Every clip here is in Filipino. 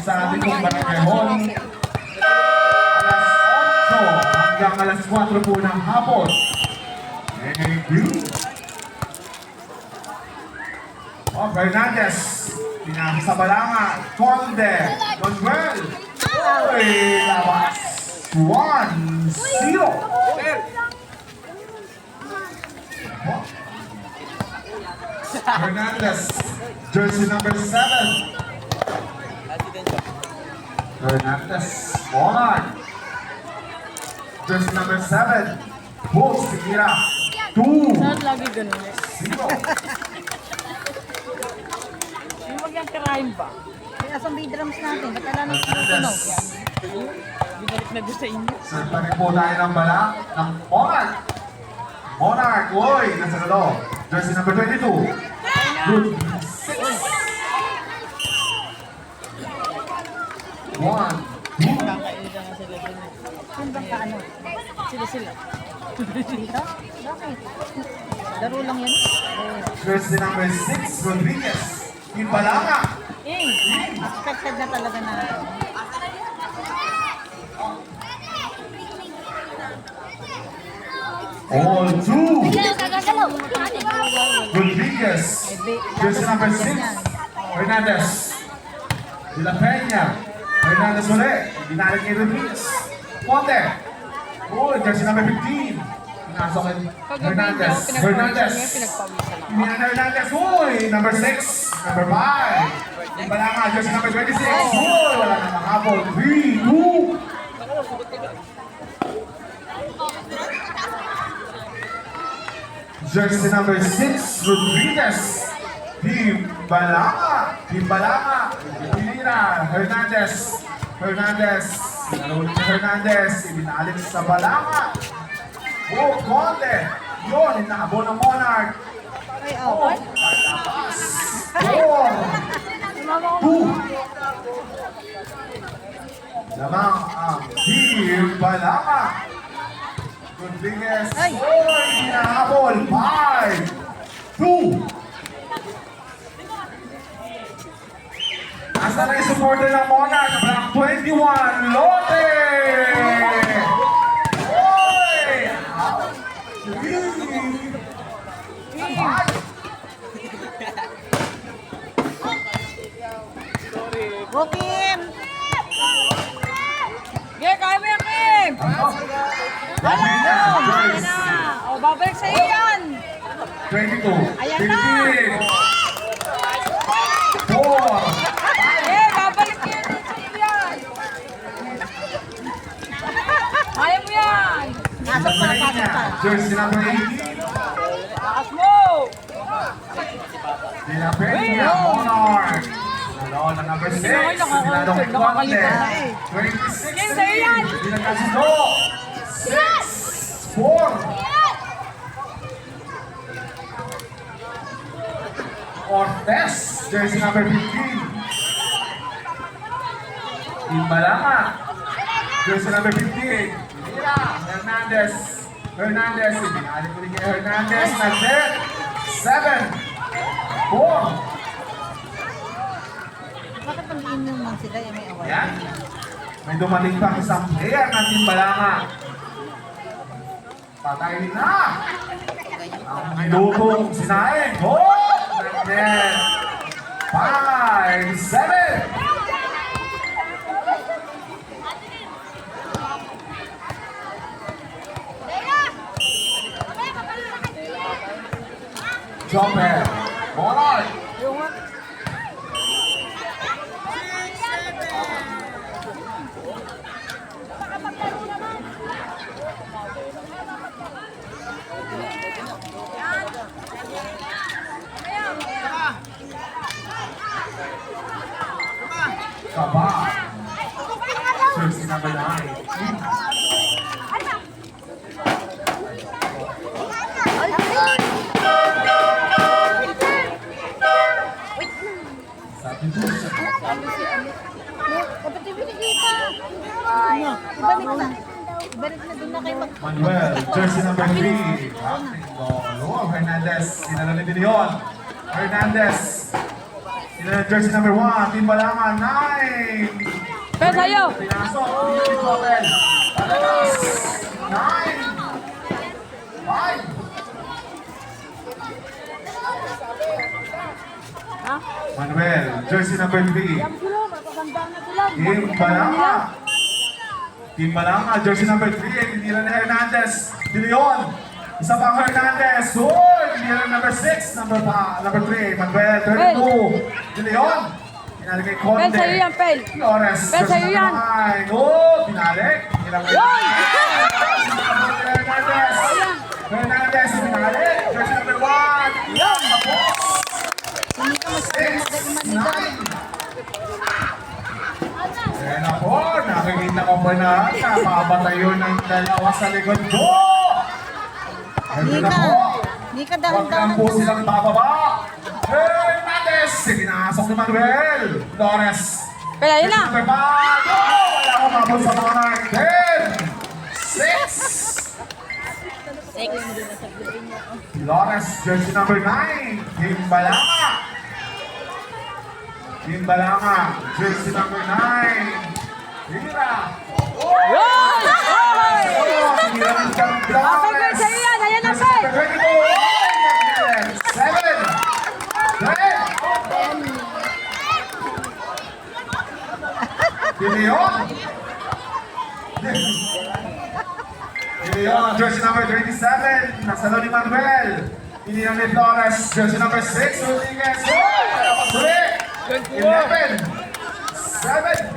sa likong Barangay Hall. Alas 8 hanggang alas 4 po ng hapon. Thank you. Fernandez, pinakasabalanga, Conde, Manuel. Uy, labas. 1-0. Fernandez, jersey number 7. Fernandez, on. Jersey number 7. Bulls, Sikira. 2-0. Saan lagi ganun eh? Yung mag-yung ba? Kaya sa may drums natin, ba't ala nang tunog yan? Binalik na doon sa inyo. Santa rin po tayo ng bala ng Monarch. Monarch, uy, nasa kalo. Jersey number 22. Good. 6. 1, 2. Kakainita nga sila doon. Yung bang kaano? Sila. Dito? Bakit? Laro lang yan? Jersey number 6, Rodriguez. Impalanga. Expected na talaga na. All 2. Rodriguez. Jersey number 6. Hernandez. De La Peña. Hernandez ulit. Binalik kay Rodriguez. Ponte. Oh, jersey number 15. Pinasok kay Hernandez. Hernandez. Pinagpawisan ako. Pinihan na Hernandez. Uy, number 6. Number 5. Imbalanga, jersey number 26. Uy, wala na makapol. 3-2. Jersey number 6, Rodriguez. Timbalanga. Pinira. Hernandez. Hernandez. Ibinalik sa Balanga. Oh, Conde. Yun, inaabo ng Monarch. Ay, Oh, okay. malakas. 4-2. Lamang ang Timbalanga. Rodriguez. Ay. Oy, hinahabol. 5-2. Asa na yung supporter ng Monarch? Block 21, Lote! Oy! Five. Go, Kim! Yeah, kaya mo yan, Kim! Ano? Ayan na! O, babalik sa iyo yan! 22. Ayan na. 15. 4. Eh, babalik yan sa iyo yan! Kaya mo yan! Pasok pa, pasok pa. Jersey number 18. Taas mo! De La Peña, Monarch. Ano na number 6. Sinado kay Conte. 26. Kim, sa'yo yan. Pinagkasundo. 6. 4. Ortez, jersey number 15. Imbalanga, jersey number 15. Mira, Hernandez. Ibinalik ko rin kay Hernandez. Nag-net. 7. 4. Bakit pag-iinom lang sila, yung may away? Yan. May dumating pang isang player ng Timbalanga. Patay na. Ang minutong sinain. Oh! Nag-net. 5-7. Jumper. Monarch. Yung nga. Kaba. Jersey number 9. Sabi ko sa Dapat yung binigita. Ibalik na. Ibalik na doon na kayo mag... Manuel, jersey number 3. Oh, Hernandez. Sinala ni Dilion. Hernandez. Jersey number 1, Team Balangan, 9. Pero sa'yo. Pinasok, Team Open. Patatas, 9. 5. Ha? Manuel, jersey number 3. Sila, mataganda na sila. Team Balanga. Team Balanga, jersey number 3. Tiniran ni Hernandez. De Leon. Isa pang Hernandez. Tiniran number 6. Number 3. Manuel, 32. De Leon. Pinalik kay Conde. Pel, sa'yo yan, Pel. Flores, Pel, jersey sa'yo yan. number 9. Pinalik. Tiniran kay Yun! Hernandez. Hernandez, pinalik. Jersey number 1. Yan, tapos. Hindi ka masyadong 9. Ayan na po, nakikita ko po na napabatayo ng dalawa sa likod ko. Ayan na po. Hindi ka Huwag lang dahan-dahan. po silang bababa. Hernandez, pinasok ni Manuel. Flores. Pel, ayun na. Number 5. Wala ko mabot sa mga 10. 6. Flores, jersey number 9. Team Balanga. Team Balanga, jersey number 9. Hira. Yun! Hoy! Hira ng Flores. Pel, Pel, sa'yo yan. Ayan na, Jersey Pel. number 22. 7. 10. De Leon. De Leon, jersey number 27. Nasa loob ni Manuel. Hira ni Flores, jersey number 6. Rodriguez. Wala pa suli. 11. 7.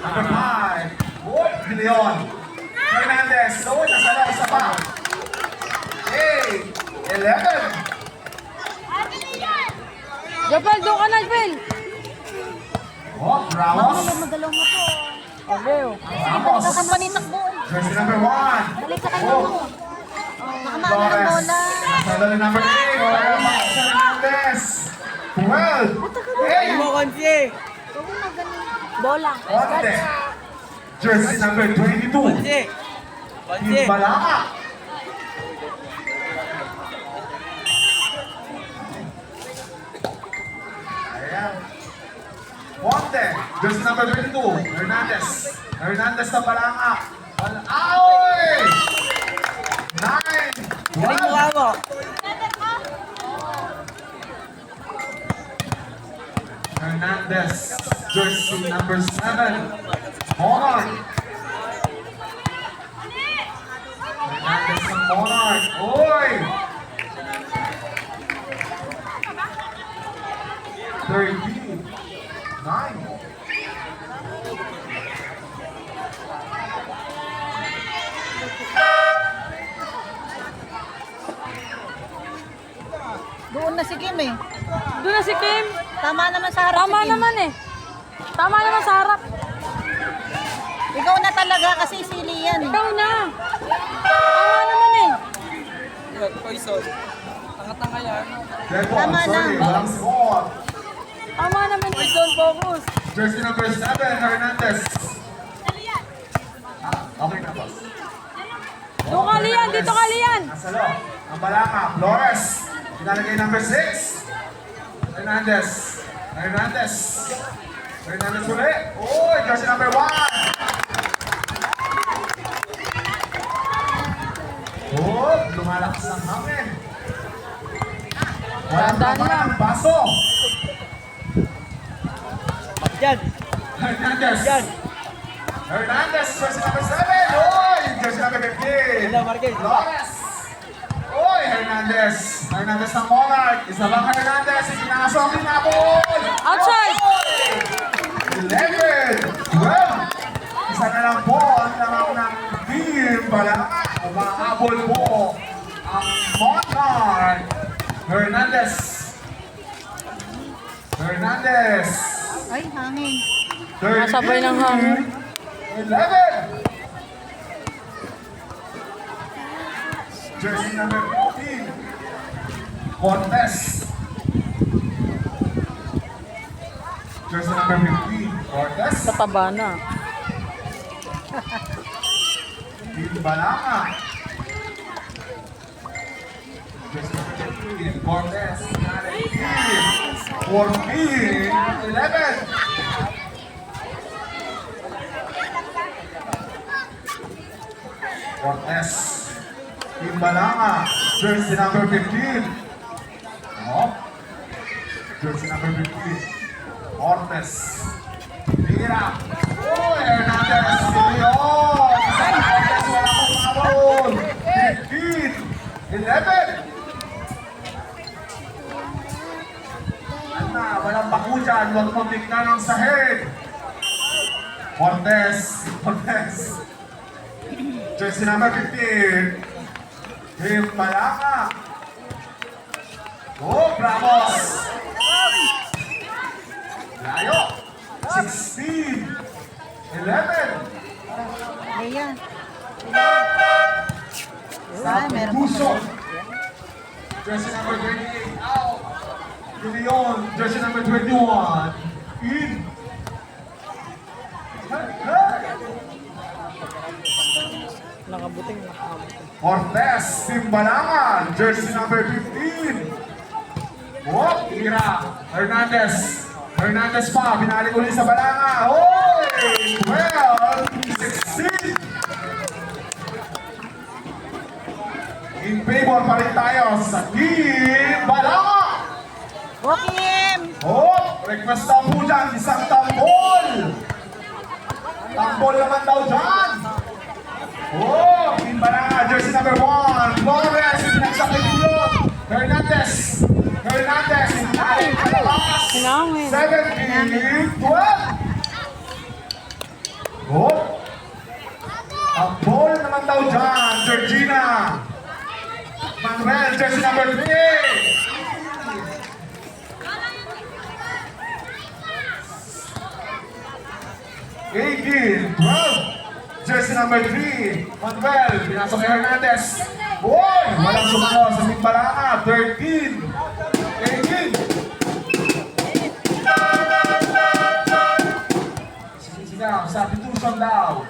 Number 5. De Leon. Hernandez. Nasa loob isa pa. 8. 11. Jopel, doon ka na, Pel. Ramos. Magalaw mo to. Okay, oh. Ramos. Baka panitakbo. Jersey number 1. Balik sa kanya mo. Baka maano ng Flores. bola. Nasa loob ni number 8. Hernandez. 12. 8. Bola. Conte. Jersey number 22. Team Balanga. Ayan. Conte. Jersey number 22. Hernandez. Hernandez na Balanga. Aoy! 9. 12. Hernandez, jersey number 7. Monarch. Hernandez ng Monarch. Oy! 13. 9. Doon na si Kim eh. Doon na si Kim. Tama naman sa harap Tama si Kim. naman eh. Tama naman sa harap. Ikaw na talaga kasi sili yan. Ikaw na. Tama naman eh. Tanga-tanga yan. Tama na. Walang score. Tama naman eh. Focus. Jersey number 7, Hernandez. Okay na, boss. Doon ka, Lian. Dito ka, Lian. Nasa loob. Ang Balanga, Flores. Pinalagay number 6. Hernandez. Hernandez. Hernandez ulit. Oh, jersey number 1. Oh, lumalakas ang hangin. Walang Tandaan tama lang. ng baso. Yan. Hernandez. Yan. Hernandez, jersey number 7. Oh, jersey number 15. Hello, Marquez. Flores. Oy, Hernandez. Hernandez ng Monarch. Isa bang Hernandez? Ipinasok din na ball. Outside. 11. 12. Isa na lang po ang lamang ng team. Balanga. Umahabol po ang Monarch. Hernandez. Hernandez. Ay, hangin. Nasabay ng hangin. 11. Jersey number 15. Cortez. Jersey number 15, Cortez. Tataba na. Team Balanga. Jersey number 15, Cortez. 14, 11. Cortez. Team Balanga. Jersey number 15. Oh. Jersey number 15. Cortez. Mira. Oh, Hernandez. Leon. Hernandez, wala pong mabon. 15. 11. Ana, walang bako dyan. Huwag mo tignan ang sahig. Cortez. Cortez. Jersey number 15. Team Balanga. Oh, Bravos. Layo. 16. 11. Leia. Sa meron pa puso. Jersey number 28. Out. De Leon. Jersey number 21. In. Nakabuting. Cortez. Team Balanga. Jersey number 15. Oh, tira. Hernandez. Hernandez pa. Binalik ulit sa Balanga. Oy! 12. 16. In favor pa rin tayo sa Team Balanga. Bokim! Oh, request daw po dyan, isang tambol. Tambol naman daw dyan. Oh, Team Balanga, jersey number 1. Flores, pinagsakay yun. Hernandez. Hernandez, ay, kalabas. Sinangin. 17, 12. Oh, tambol naman daw dyan, Georgina. Manuel, jersey number 3. 18, 12, jersey number 3, Manuel, pinasok kay Hernandez. Boy, walang sumalo sa Team Balanga, 13, 18. Sigaw, substitution daw.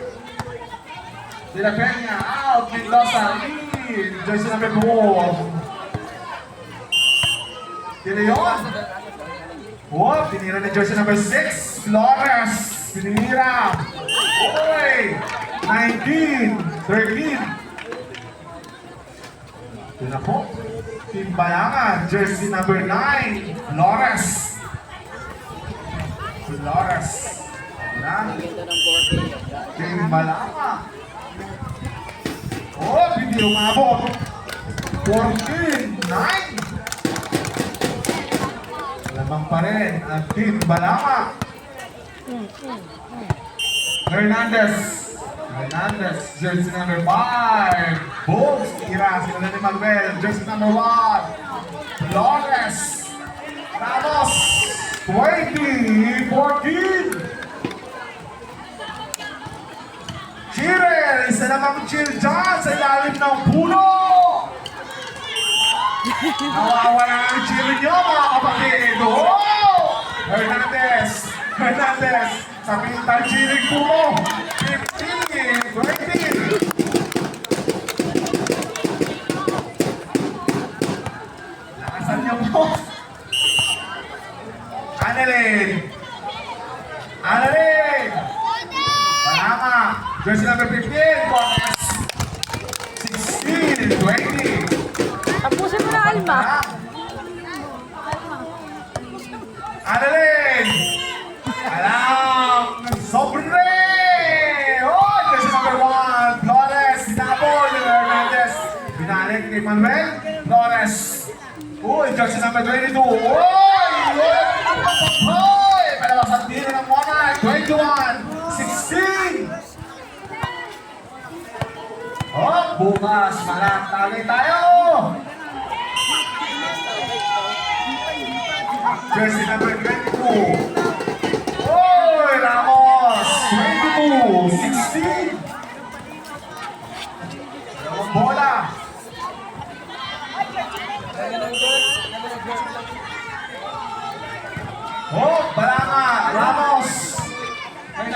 De La Peña, out, Mendoza, in, jersey number 4. De Leon. Oh, tinira ni jersey number 6, Flores. Pinira. Oy! 19, 13. Yun na po. Team Balanga, jersey number 9, Flores. Flores. Na. Team Balanga. Oh, hindi umabot. 14, 9. Lamang pa rin ang Team Balanga. Hernandez. Hernandez, jersey number 5. Bulls, tira. Sila na ni Manuel, jersey number 1. Flores. Ramos. 20, 14. Chirel, isa namang chill dyan sa ilalim ng puno. Nawawala ang chill nyo, mga kapatid. Oh! Hernandez. Hernandez, sa pintal chilling puno. 15, 20. Lakasan niyo po. Annalyn. Annalyn. Balanga. Jersey number 15. Cortez. 16, 20. Tapusin mo na, Alma. Annalyn. Alam. Sobre. Oh, jersey number 1. Flores. Sinabol. Hernandez. Binalik ni Manuel. Flores. Uy, jersey number 22. Uy! Uy! Palabas ang tiro ng Monarch. 21. 16. Oh, bukas. Malantagay tayo. Jersey number 22. Uy, Ramos. 22. 16. Dalawang bola. Oh, Balanga,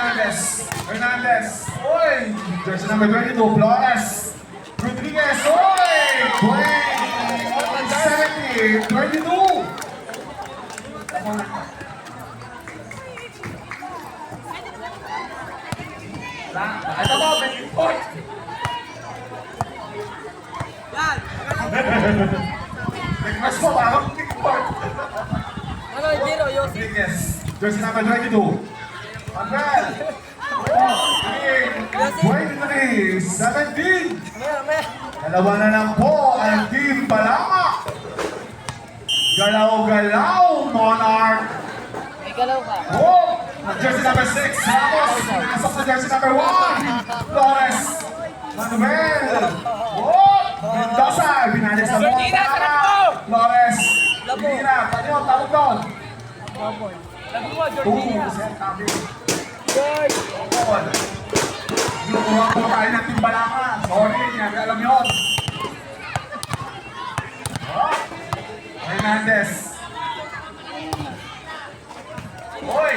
Hernandez. Hernandez. Oy! Jersey number 22, Flores. Rodriguez. Oy! 20, 70, 22. Ito po, may point. Yan! Request po, parang point. Ano, Jiro, Yossi? Rodriguez. Jersey number 22. Manuel. 23, 17. Mamaya. Dalawa na lang po ang Team Balama. Galaw-galaw, Monarch. May galaw ka. Oh! Jersey number 6, Ramos. Pinasok sa jersey number 1. Flores. Manuel. Oh! Mendoza. Binalik sa Georgina, Monarch. sarap po! Flores. Labo. Georgina. Tanyo, tawag doon. Labi mo, Georgina. Set tabi. George! Ball. Lukuha po tayo ng Team Balama. Sorry, hindi alam yun. Oh! Hernandez. Hoy!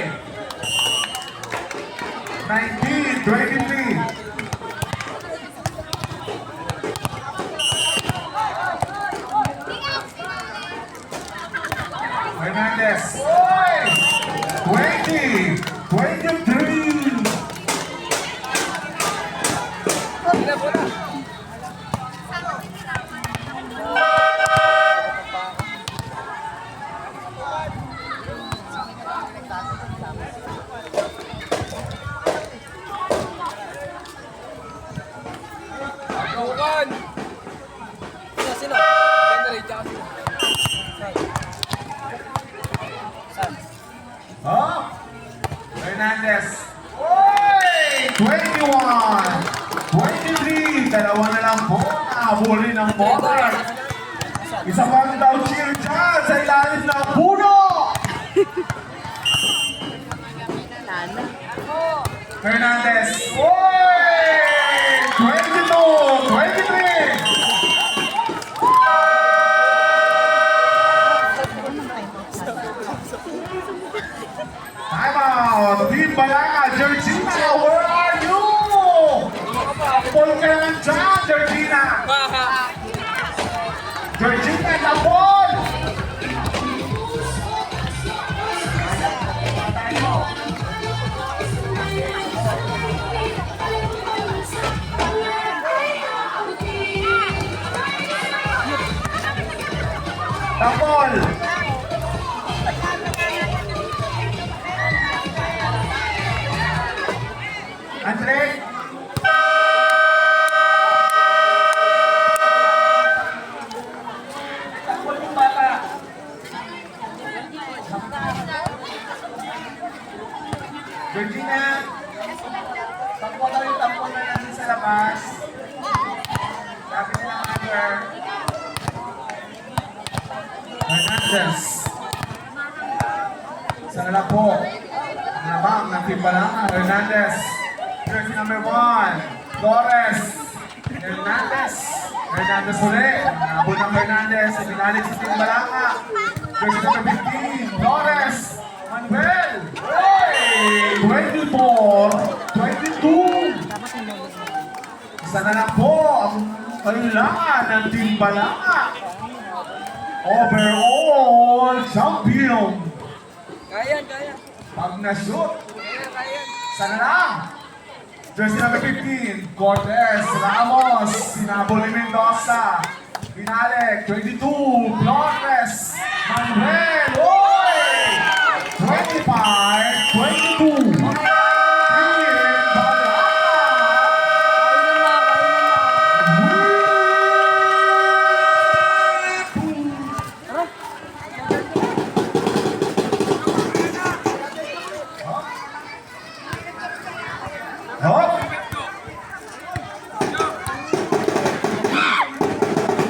19, 23. Hernandez. Hoy! 20, 23. Sila po na. Bukan! Sino? Generate ako sino. Saan? Oh! Hernandez. Hoy! 21, 23. Dalawa na lang po. Nabuli ng Monarch. Isa pang daw cheer dyan sa ilalim ng puno. Hernandez. Hoy! 22, 23. Time out! Team Balanga, Georgina, where are you? Tapol ka naman dyan, Georgina! Georgina, tapol! Tapol! Andre? Tapol yung bata. Georgina, tapol na yung tapol na natin sa labas. Sabi nila under. Hernandez. Sana lang po. Namang ng Team Balanga, Hernandez. Jersey number 1, Flores. Hernandez. Hernandez ulit. Nabot ng Hernandez. Ibinalik sa Team Balanga. Jersey number 15, Flores. Manuel. Hey! 24, 22. Isa na lang po ang kailangan ng Team Balanga. Overall champion. Kaya, kaya. Pag na-shoot, Kaya. sana lang. Jersey number 15, Cortez, Ramos, sinabol ni Mendoza. Binalik, 22,